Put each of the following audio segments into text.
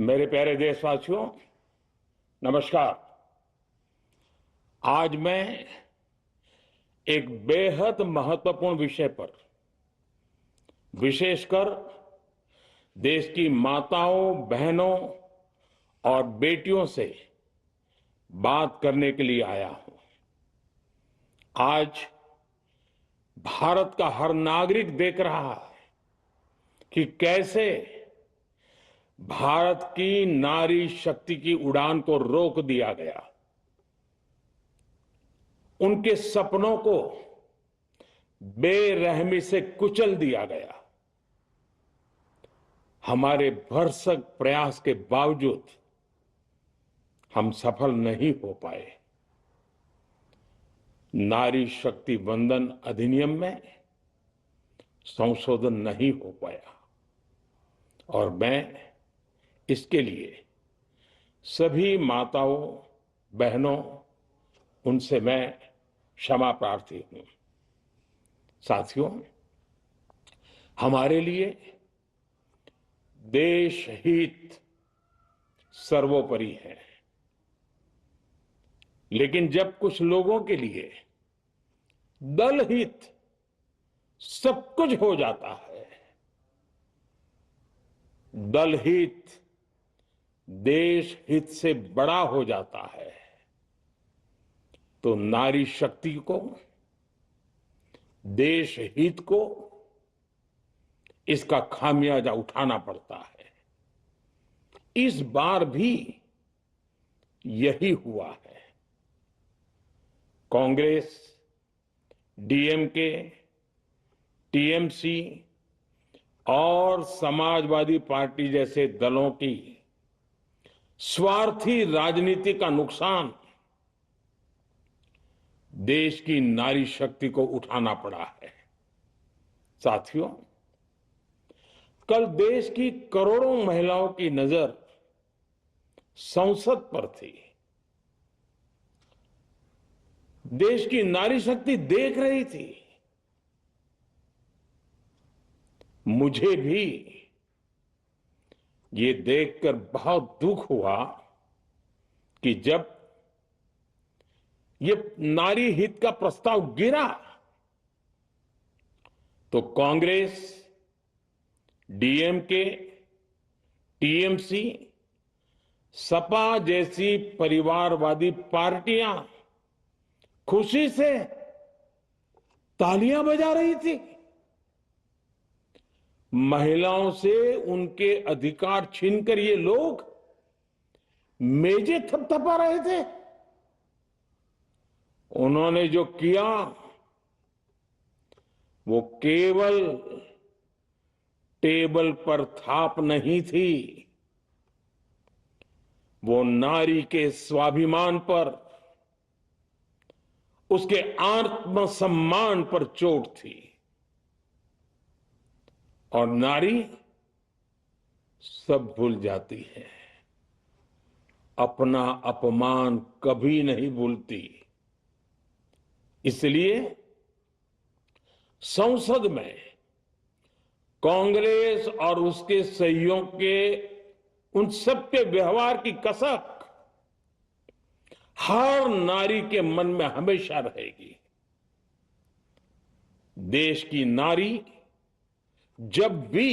मेरे प्यारे देशवासियों, नमस्कार। आज मैं एक बेहद महत्वपूर्ण विषय पर, विशेषकर देश की माताओं, बहनों और बेटियों से बात करने के लिए आया हूं। आज भारत का हर नागरिक देख रहा है कि कैसे भारत की नारी शक्ति की उड़ान को रोक दिया गया, उनके सपनों को बेरहमी से कुचल दिया गया। हमारे भरसक प्रयास के बावजूद हम सफल नहीं हो पाए। नारी शक्ति वंदन अधिनियम में संशोधन नहीं हो पाया और मैं इसके लिए सभी माताओं, बहनों, उनसे मैं क्षमा प्रार्थी हूं। साथियों, हमारे लिए देश हित सर्वोपरि है, लेकिन जब कुछ लोगों के लिए दल हित सब कुछ हो जाता है, दल हित देश हित से बड़ा हो जाता है, तो नारी शक्ति को, देश हित को इसका खामियाजा उठाना पड़ता है। इस बार भी यही हुआ है। कांग्रेस, डीएमके, टीएमसी और समाजवादी पार्टी जैसे दलों की स्वार्थी राजनीति का नुकसान देश की नारी शक्ति को उठाना पड़ा है। साथियों, कल देश की करोड़ों महिलाओं की नजर संसद पर थी। देश की नारी शक्ति देख रही थी। मुझे भी ये देखकर बहुत दुख हुआ कि जब ये नारी हित का प्रस्ताव गिरा तो कांग्रेस, डीएमके, टीएमसी, सपा जैसी परिवारवादी पार्टियां खुशी से तालियां बजा रही थी। महिलाओं से उनके अधिकार छीनकर ये लोग मेजें थपथपा रहे थे। उन्होंने जो किया वो केवल टेबल पर थाप नहीं थी, वो नारी के स्वाभिमान पर, उसके आत्मसम्मान पर चोट थी। और नारी सब भूल जाती है, अपना अपमान कभी नहीं भूलती। इसलिए संसद में कांग्रेस और उसके सहयोगियों के उन सबके व्यवहार की कसक हर नारी के मन में हमेशा रहेगी। देश की नारी जब भी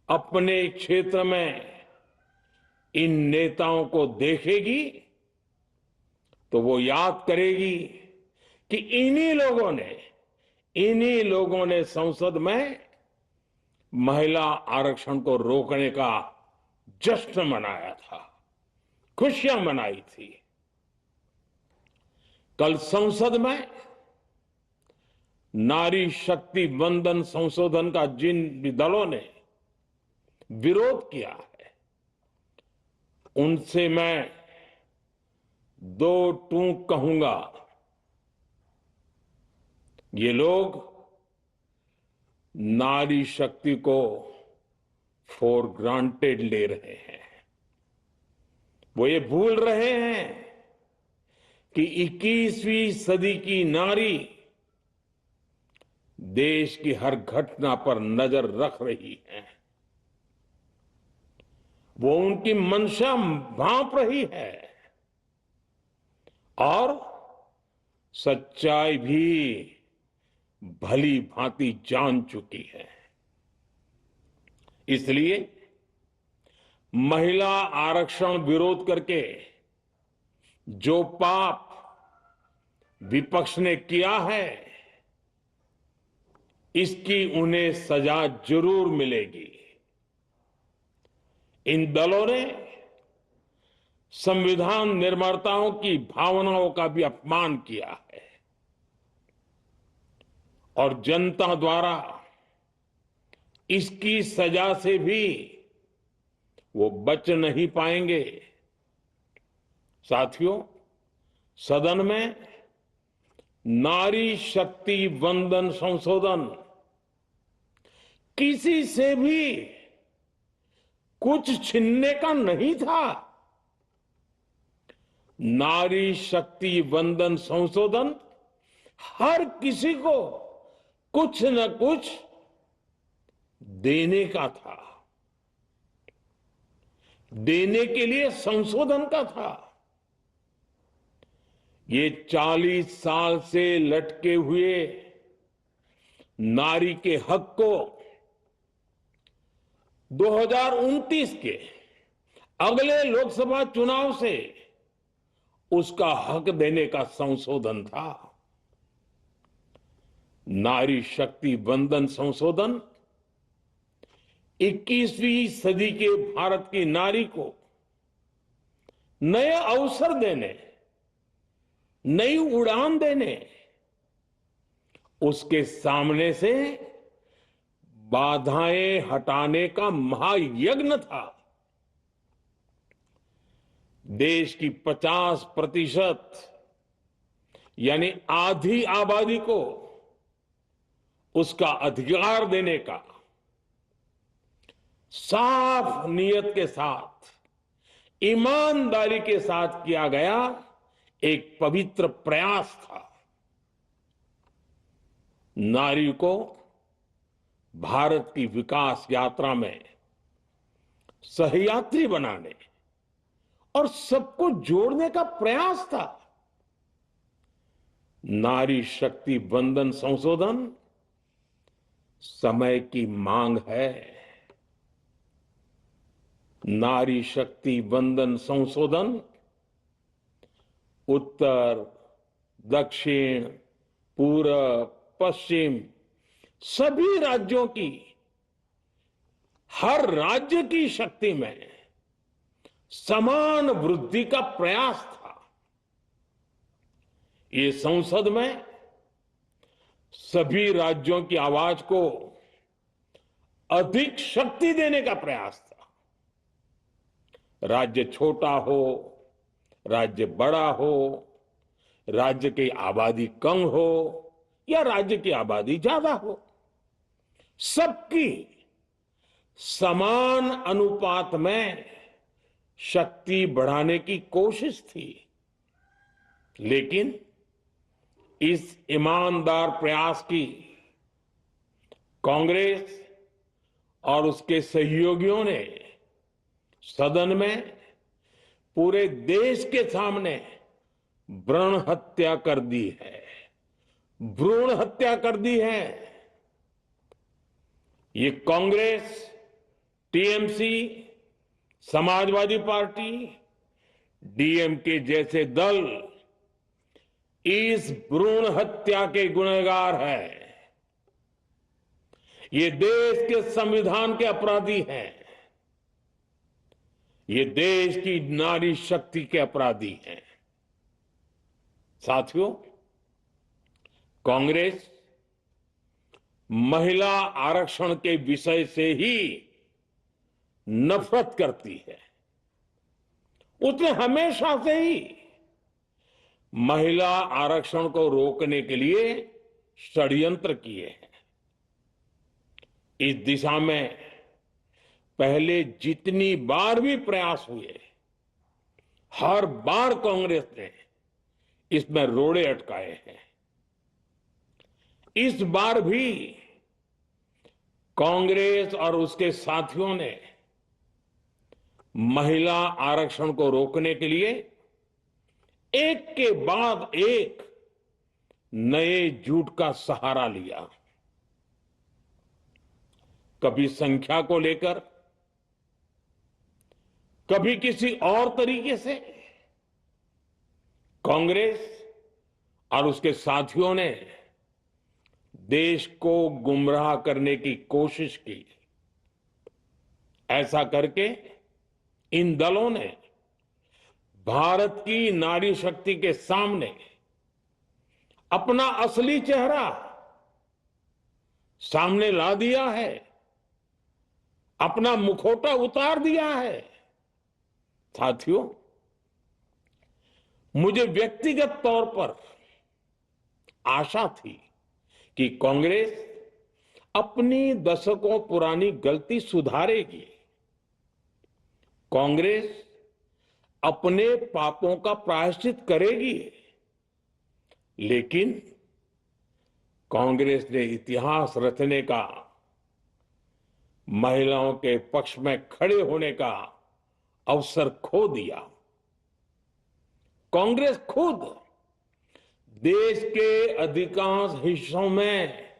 अपने क्षेत्र में इन नेताओं को देखेगी तो वो याद करेगी कि इन्हीं लोगों ने संसद में महिला आरक्षण को रोकने का जश्न मनाया था, खुशियां मनाई थी। कल संसद में नारी शक्ति वंदन संशोधन का जिन दलों ने विरोध किया है, उनसे मैं दो टूक कहूंगा। ये लोग नारी शक्ति को फॉर ग्रांटेड ले रहे हैं। वो ये भूल रहे हैं कि 21वीं सदी की नारी देश की हर घटना पर नजर रख रही है। वो उनकी मंशा भांप रही है और सच्चाई भी भली भांति जान चुकी है। इसलिए महिला आरक्षण विरोध करके जो पाप विपक्ष ने किया है, इसकी उन्हें सजा जरूर मिलेगी। इन दलों ने संविधान निर्माताओं की भावनाओं का भी अपमान किया है और जनता द्वारा इसकी सजा से भी वो बच नहीं पाएंगे। साथियों, सदन में नारी शक्ति वंदन संशोधन किसी से भी कुछ छीनने का नहीं था। नारी शक्ति वंदन संशोधन हर किसी को कुछ न कुछ देने का था, देने के लिए संशोधन का था। ये 40 साल से लटके हुए नारी के हक को 2029 के अगले लोकसभा चुनाव से उसका हक देने का संशोधन था। नारी शक्ति वंदन संशोधन 21वीं सदी के भारत की नारी को नए अवसर देने, नई उड़ान देने, उसके सामने से बाधाएं हटाने का महायज्ञ था। देश की 50% यानी आधी आबादी को उसका अधिकार देने का साफ नियत के साथ, ईमानदारी के साथ किया गया एक पवित्र प्रयास था। नारी को भारत की विकास यात्रा में सहयात्री बनाने और सबको जोड़ने का प्रयास था। नारी शक्ति वंदन संशोधन समय की मांग है। नारी शक्ति वंदन संशोधन उत्तर, दक्षिण, पूर्व, पश्चिम सभी राज्यों की, हर राज्य की शक्ति में समान वृद्धि का प्रयास था। ये संसद में सभी राज्यों की आवाज को अधिक शक्ति देने का प्रयास था। राज्य छोटा हो, राज्य बड़ा हो, राज्य की आबादी कम हो या राज्य की आबादी ज्यादा हो, सबकी समान अनुपात में शक्ति बढ़ाने की कोशिश थी। लेकिन इस ईमानदार प्रयास की कांग्रेस और उसके सहयोगियों ने सदन में पूरे देश के सामने भ्रूण हत्या कर दी है, भ्रूण हत्या कर दी है। ये Congress, TMC, Samajwadi party, DMK जैसे दल इस भ्रूण हत्या के गुनहगार है। ये देश के संविधान के अपराधी हैं। ये देश की नारी शक्ति के अपराधी हैं। साथियों, कांग्रेस महिला आरक्षण के विषय से ही नफरत करती है। उसने हमेशा से ही महिला आरक्षण को रोकने के लिए षड्यंत्र किए हैं। इस दिशा में पहले जितनी बार भी प्रयास हुए, हर बार कांग्रेस ने इसमें रोड़े अटकाए हैं। इस बार भी कांग्रेस और उसके साथियों ने महिला आरक्षण को रोकने के लिए एक के बाद एक नए झूठ का सहारा लिया। कभी संख्या को लेकर, कभी किसी और तरीके से कांग्रेस और उसके साथियों ने देश को गुमराह करने की कोशिश की। ऐसा करके इन दलों ने भारत की नारी शक्ति के सामने अपना असली चेहरा सामने ला दिया है, अपना मुखौटा उतार दिया है। साथियों, मुझे व्यक्तिगत तौर पर आशा थी कि कांग्रेस अपनी दशकों पुरानी गलती सुधारेगी। कांग्रेस अपने पापों का प्रायश्चित करेगी। लेकिन कांग्रेस ने इतिहास रचने का, महिलाओं के पक्ष में खड़े होने का अवसर खो दिया। कांग्रेस खुद देश के अधिकांश हिस्सों में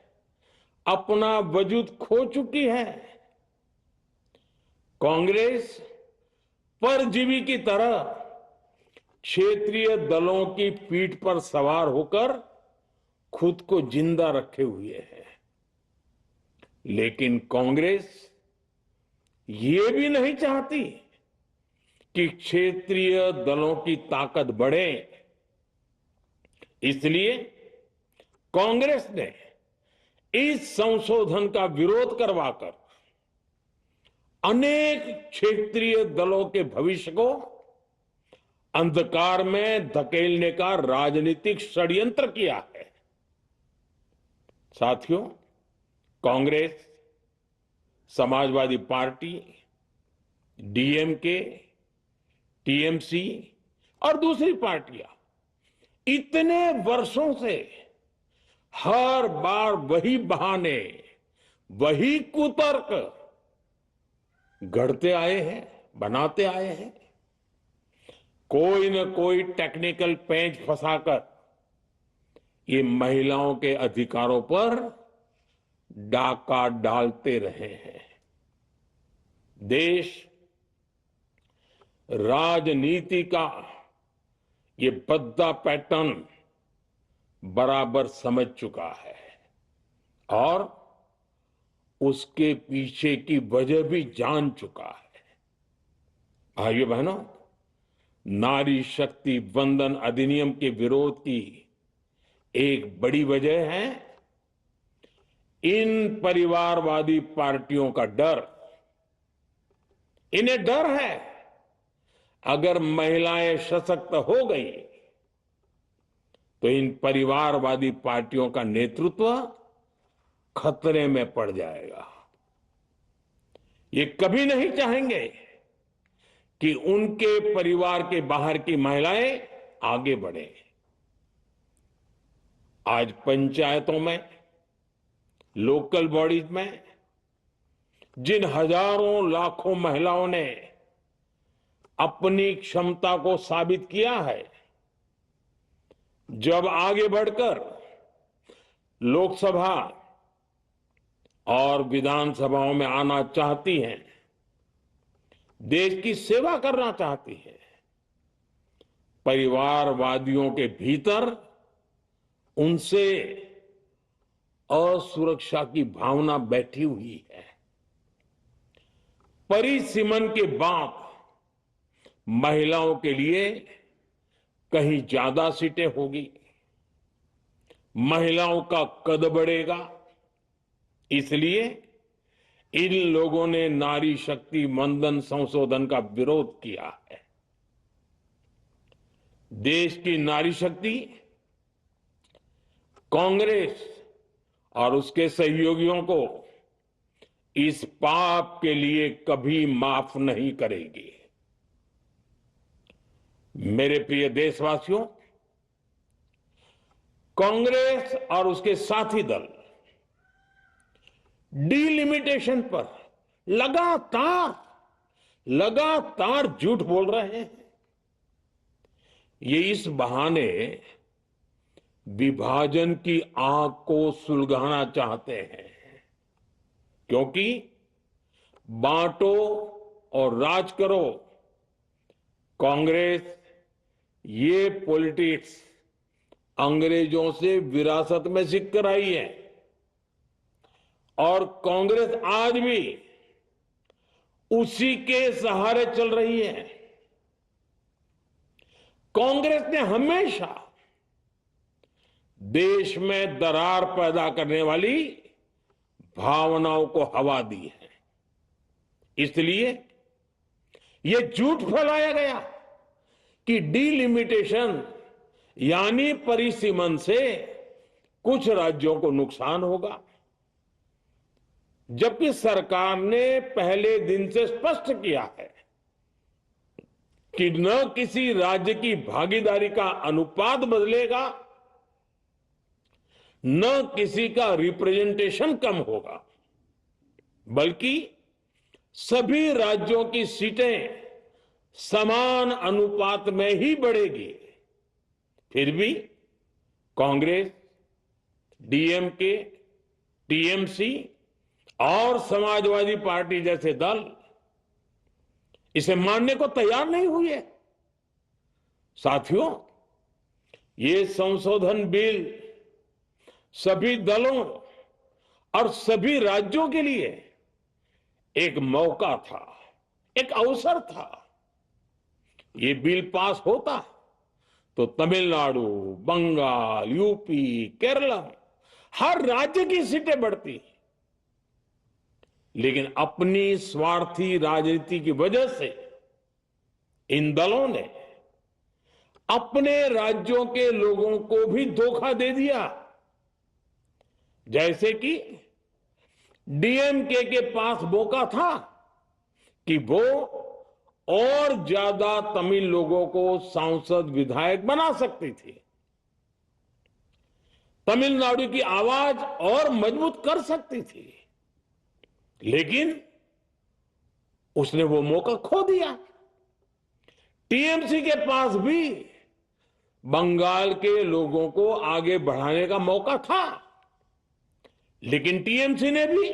अपना वजूद खो चुकी है। कांग्रेस परजीवी की तरह क्षेत्रीय दलों की पीठ पर सवार होकर खुद को जिंदा रखे हुए है। लेकिन कांग्रेस ये भी नहीं चाहती कि क्षेत्रीय दलों की ताकत बढ़े। इसलिए कांग्रेस ने इस संशोधन का विरोध करवाकर अनेक क्षेत्रीय दलों के भविष्य को अंधकार में धकेलने का राजनीतिक षड्यंत्र किया है। साथियों, Congress, Samajwadi party, DMK, TMC और दूसरी पार्टियां इतने वर्षों से हर बार वही बहाने, वही कुतर्क गढ़ते आए हैं, बनाते आए हैं। कोई न कोई टेक्निकल पेंच फंसाकर ये महिलाओं के अधिकारों पर डाका डालते रहे हैं। देश राजनीति का ये भद्दा पैटर्न बराबर समझ चुका है और उसके पीछे की वजह भी जान चुका है। भाइयों बहनों, नारी शक्ति वंदन अधिनियम के विरोध की एक बड़ी वजह है इन परिवारवादी पार्टियों का डर। इन्हें डर है अगर महिलाएं सशक्त हो गई तो इन परिवारवादी पार्टियों का नेतृत्व खतरे में पड़ जाएगा। ये कभी नहीं चाहेंगे कि उनके परिवार के बाहर की महिलाएं आगे बढ़े। आज पंचायतों में, लोकल बॉडीज में जिन हजारों लाखों महिलाओं ने अपनी क्षमता को साबित किया है, जब आगे बढ़कर लोकसभा और विधानसभाओं में आना चाहती हैं, देश की सेवा करना चाहती हैं, परिवारवादियों के भीतर उनसे असुरक्षा की भावना बैठी हुई है। परिसीमन के बाद महिलाओं के लिए कहीं ज्यादा सीटें होगी, महिलाओं का कद बढ़ेगा। इसलिए इन लोगों ने नारी शक्ति वंदन संशोधन का विरोध किया है। देश की नारी शक्ति कांग्रेस और उसके सहयोगियों को इस पाप के लिए कभी माफ नहीं करेगी। मेरे प्रिय देशवासियों, कांग्रेस और उसके साथी दल डिलिमिटेशन पर लगातार लगातार झूठ बोल रहे हैं। ये इस बहाने विभाजन की आग को सुलगाना चाहते हैं, क्योंकि बांटो और राज करो, कांग्रेस ये पॉलिटिक्स अंग्रेजों से विरासत में सीख कर आई है और कांग्रेस आज भी उसी के सहारे चल रही है। कांग्रेस ने हमेशा देश में दरार पैदा करने वाली भावनाओं को हवा दी है। इसलिए यह झूठ फैलाया गया कि डीलिमिटेशन यानी परिसीमन से कुछ राज्यों को नुकसान होगा, जबकि सरकार ने पहले दिन से स्पष्ट किया है कि न किसी राज्य की भागीदारी का अनुपात बदलेगा, न किसी का रिप्रेजेंटेशन कम होगा, बल्कि सभी राज्यों की सीटें समान अनुपात में ही बढ़ेगी। फिर भी कांग्रेस, डीएमके, टीएमसी और समाजवादी पार्टी जैसे दल इसे मानने को तैयार नहीं हुए। साथियों, ये संशोधन बिल सभी दलों और सभी राज्यों के लिए एक मौका था, एक अवसर था। ये बिल पास होता तो तमिलनाडु, बंगाल, यूपी, केरला हर राज्य की सीटें बढ़ती, लेकिन अपनी स्वार्थी राजनीति की वजह से इन दलों ने अपने राज्यों के लोगों को भी धोखा दे दिया। जैसे कि डीएमके के पास मौका था कि वो और ज्यादा तमिल लोगों को सांसद विधायक बना सकती थी, तमिलनाडु की आवाज और मजबूत कर सकती थी, लेकिन उसने वो मौका खो दिया। टीएमसी के पास भी बंगाल के लोगों को आगे बढ़ाने का मौका था, लेकिन टीएमसी ने भी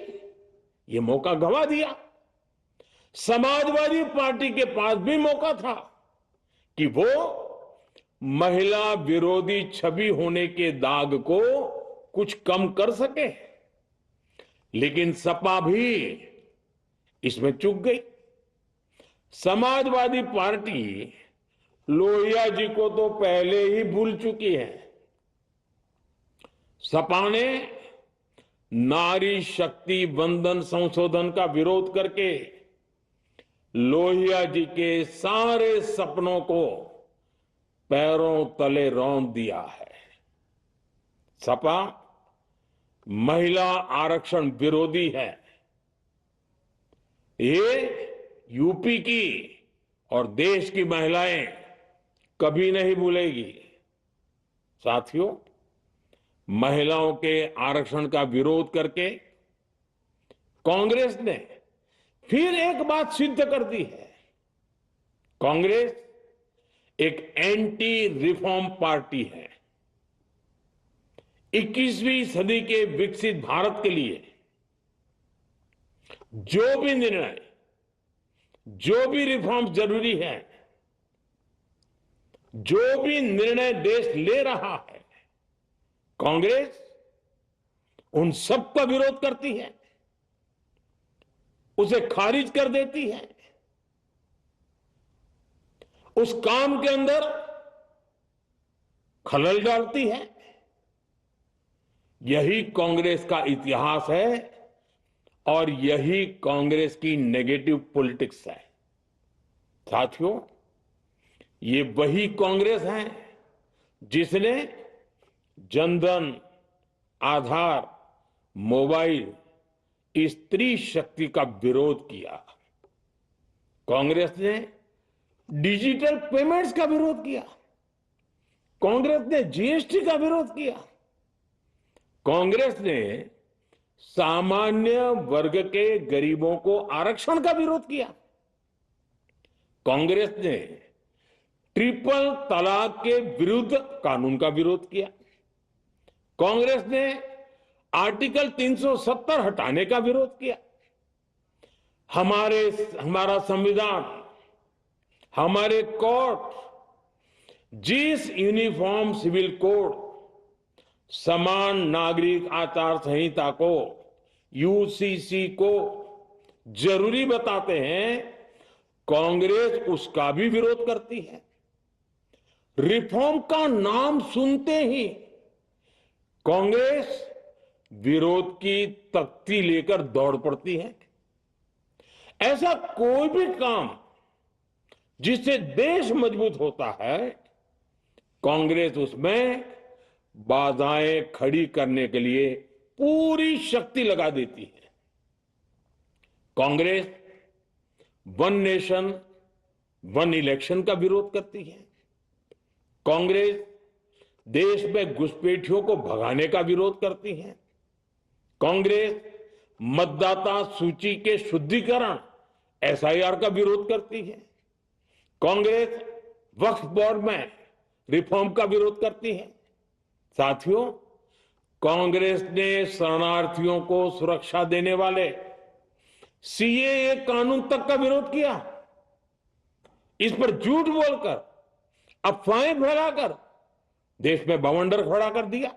ये मौका गंवा दिया। समाजवादी पार्टी के पास भी मौका था कि वो महिला विरोधी छवि होने के दाग को कुछ कम कर सके, लेकिन सपा भी इसमें चूक गई। समाजवादी पार्टी लोहिया जी को तो पहले ही भूल चुकी है। सपा ने नारी शक्ति वंदन संशोधन का विरोध करके लोहिया जी के सारे सपनों को पैरों तले रौंद दिया है। सपा महिला आरक्षण विरोधी है। ये यूपी की और देश की महिलाएं कभी नहीं भूलेगी। साथियों, महिलाओं के आरक्षण का विरोध करके कांग्रेस ने फिर एक बात सिद्ध कर दी है। कांग्रेस एक एंटी रिफॉर्म पार्टी है। 21वीं सदी के विकसित भारत के लिए जो भी निर्णय, जो भी रिफॉर्म जरूरी है, जो भी निर्णय देश ले रहा है, कांग्रेस उन सब का विरोध करती है, उसे खारिज कर देती है, उस काम के अंदर खलल डालती है। यही कांग्रेस का इतिहास है और यही कांग्रेस की नेगेटिव पॉलिटिक्स है। साथियों, ये वही कांग्रेस है जिसने जनधन, आधार, मोबाइल, स्त्री शक्ति का विरोध किया। कांग्रेस ने डिजिटल पेमेंट्स का विरोध किया। कांग्रेस ने जीएसटी का विरोध किया। कांग्रेस ने सामान्य वर्ग के गरीबों को आरक्षण का विरोध किया। कांग्रेस ने ट्रिपल तलाक के विरुद्ध कानून का विरोध किया। कांग्रेस ने आर्टिकल 370 हटाने का विरोध किया। हमारा संविधान, हमारे कोर्ट जिस यूनिफॉर्म सिविल कोड, समान नागरिक आचार संहिता को, यूसीसी को जरूरी बताते हैं, कांग्रेस उसका भी विरोध करती है। रिफॉर्म का नाम सुनते ही कांग्रेस विरोध की तख्ती लेकर दौड़ पड़ती है। ऐसा कोई भी काम जिससे देश मजबूत होता है, कांग्रेस उसमें बाधाएं खड़ी करने के लिए पूरी शक्ति लगा देती है। Congress one nation one election का विरोध करती है। कांग्रेस देश में घुसपैठियों को भगाने का विरोध करती है। कांग्रेस मतदाता सूची के शुद्धिकरण एसआईआर का विरोध करती है। कांग्रेस वक्फ बोर्ड में रिफॉर्म का विरोध करती है। साथियों, कांग्रेस ने शरणार्थियों को सुरक्षा देने वाले सीएए कानून तक का विरोध किया। इस पर झूठ बोलकर, अफवाहें फैलाकर देश में बवंडर खड़ा कर दिया।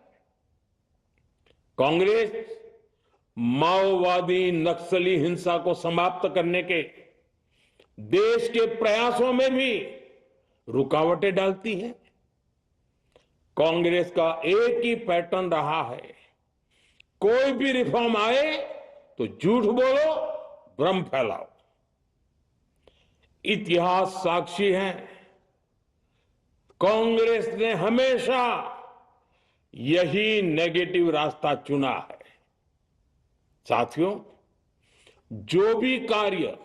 कांग्रेस माओवादी नक्सली हिंसा को समाप्त करने के देश के प्रयासों में भी रुकावटें डालती है। कांग्रेस का एक ही पैटर्न रहा है, कोई भी रिफॉर्म आए तो झूठ बोलो, भ्रम फैलाओ। इतिहास साक्षी है, कांग्रेस ने हमेशा यही नेगेटिव रास्ता चुना है। साथियों, जो भी कार्य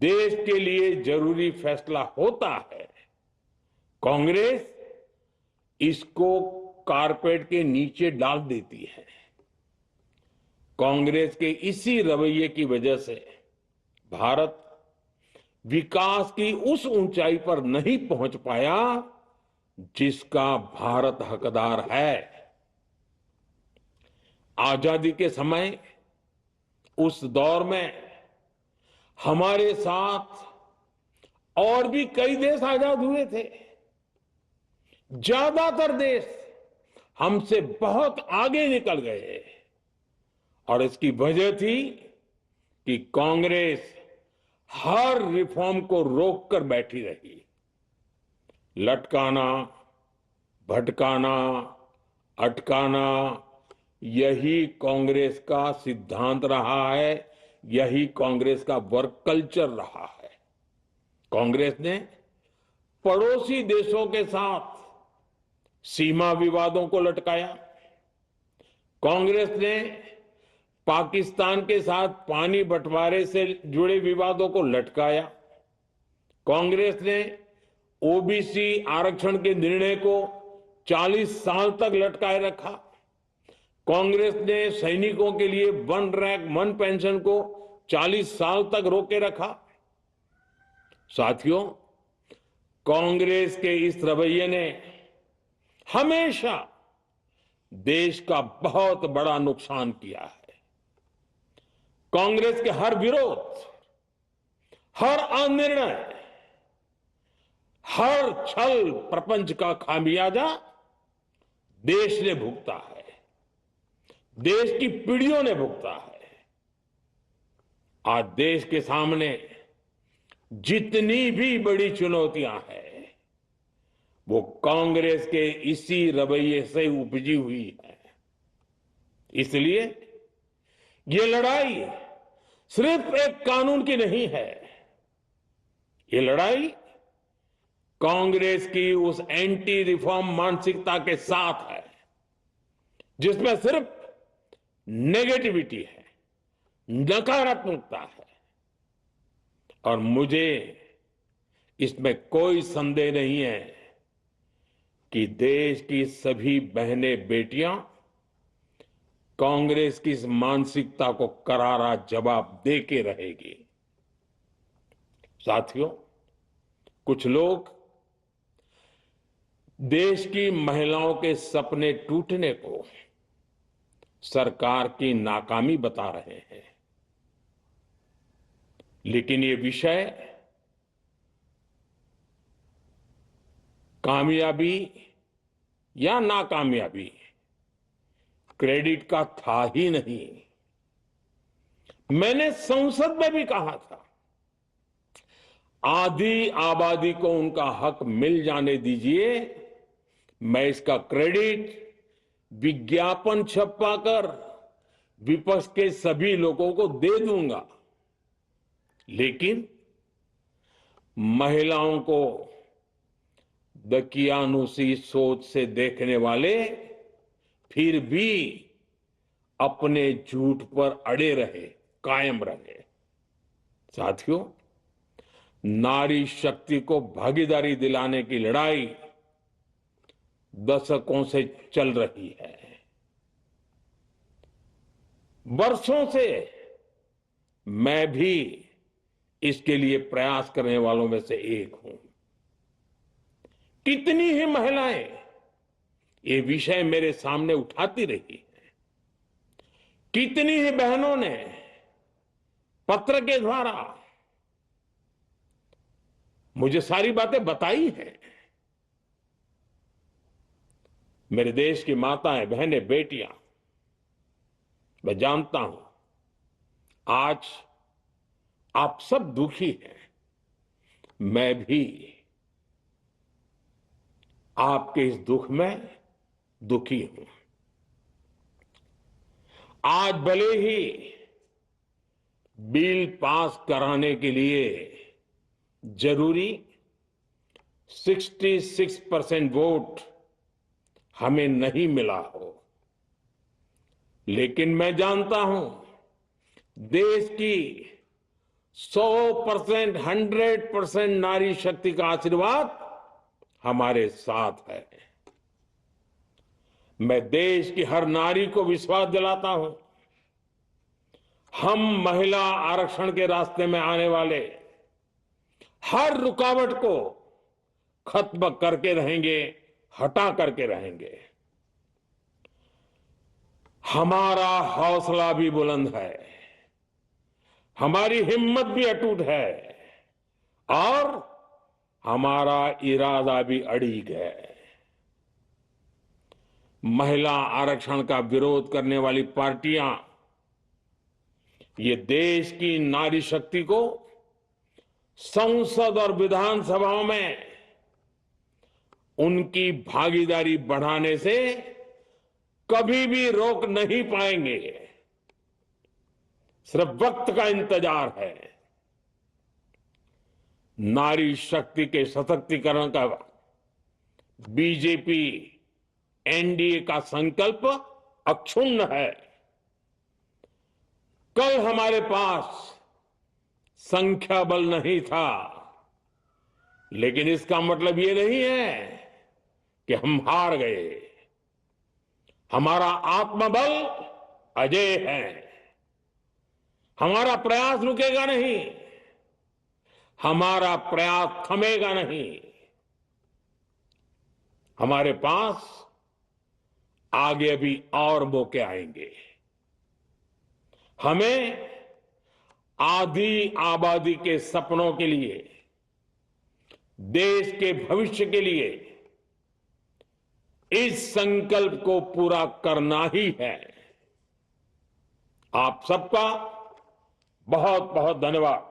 देश के लिए जरूरी फैसला होता है, कांग्रेस इसको कारपेट के नीचे डाल देती है। कांग्रेस के इसी रवैये की वजह से भारत विकास की उस ऊंचाई पर नहीं पहुंच पाया जिसका भारत हकदार है। आजादी के समय उस दौर में हमारे साथ और भी कई देश आजाद हुए थे। ज्यादातर देश हमसे बहुत आगे निकल गए और इसकी वजह थी कि कांग्रेस हर रिफॉर्म को रोककर बैठी रही। लटकाना, भटकाना, अटकाना, यही कांग्रेस का सिद्धांत रहा है, यही कांग्रेस का वर्क कल्चर रहा है। कांग्रेस ने पड़ोसी देशों के साथ सीमा विवादों को लटकाया। कांग्रेस ने पाकिस्तान के साथ पानी बंटवारे से जुड़े विवादों को लटकाया। कांग्रेस ने ओबीसी आरक्षण के निर्णय को 40 साल तक लटकाए रखा। कांग्रेस ने सैनिकों के लिए वन रैंक वन पेंशन को 40 साल तक रोके रखा। साथियों, कांग्रेस के इस रवैये ने हमेशा देश का बहुत बड़ा नुकसान किया है। कांग्रेस के हर विरोध, हर अनिर्णय, हर छल प्रपंच का खामियाजा देश ने भुगता है, देश की पीढ़ियों ने भुगता है। आज देश के सामने जितनी भी बड़ी चुनौतियां हैं, वो कांग्रेस के इसी रवैये से उपजी हुई है। इसलिए ये लड़ाई सिर्फ एक कानून की नहीं है, ये लड़ाई कांग्रेस की उस एंटी रिफॉर्म मानसिकता के साथ है जिसमें सिर्फ नेगेटिविटी है, नकारात्मकता है। और मुझे इसमें कोई संदेह नहीं है कि देश की सभी बहनें बेटियां कांग्रेस की इस मानसिकता को करारा जवाब दे के रहेगी। साथियों, कुछ लोग देश की महिलाओं के सपने टूटने को सरकार की नाकामी बता रहे हैं, लेकिन ये विषय कामयाबी या नाकामयाबी क्रेडिट का था ही नहीं। मैंने संसद में भी कहा था, आधी आबादी को उनका हक मिल जाने दीजिए, मैं इसका क्रेडिट विज्ञापन छपवाकर विपक्ष के सभी लोगों को दे दूंगा, लेकिन महिलाओं को दकियानुसी सोच से देखने वाले फिर भी अपने झूठ पर अड़े रहे, कायम रहे। साथियों, नारी शक्ति को भागीदारी दिलाने की लड़ाई दशकों से चल रही है। वर्षों से मैं भी इसके लिए प्रयास करने वालों में से एक हूं। कितनी ही महिलाएं ये विषय मेरे सामने उठाती रही हैं, कितनी ही बहनों ने पत्र के द्वारा मुझे सारी बातें बताई हैं। मेरे देश की माताएं, बहनें, बेटियां, मैं जानता हूं आज आप सब दुखी हैं। मैं भी आपके इस दुख में दुखी हूं। आज भले ही बिल पास कराने के लिए जरूरी 66% वोट हमें नहीं मिला हो, लेकिन मैं जानता हूं देश की 100%, 100% नारी शक्ति का आशीर्वाद हमारे साथ है। मैं देश की हर नारी को विश्वास दिलाता हूं, हम महिला आरक्षण के रास्ते में आने वाले हर रुकावट को खत्म करके रहेंगे, हटा करके रहेंगे। हमारा हौसला भी बुलंद है, हमारी हिम्मत भी अटूट है और हमारा इरादा भी अड़िग है। महिला आरक्षण का विरोध करने वाली पार्टियां ये देश की नारी शक्ति को संसद और विधानसभाओं में उनकी भागीदारी बढ़ाने से कभी भी रोक नहीं पाएंगे। सिर्फ वक्त का इंतजार है। नारी शक्ति के सशक्तिकरण का बीजेपी एनडीए का संकल्प अक्षुण्ण है। कल हमारे पास संख्या बल नहीं था, लेकिन इसका मतलब ये नहीं है कि हम हार गए। हमारा आत्मबल अजेय है। हमारा प्रयास रुकेगा नहीं, हमारा प्रयास थमेगा नहीं। हमारे पास आगे भी और मौके आएंगे। हमें आधी आबादी के सपनों के लिए, देश के भविष्य के लिए इस संकल्प को पूरा करना ही है। आप सबका बहुत बहुत धन्यवाद।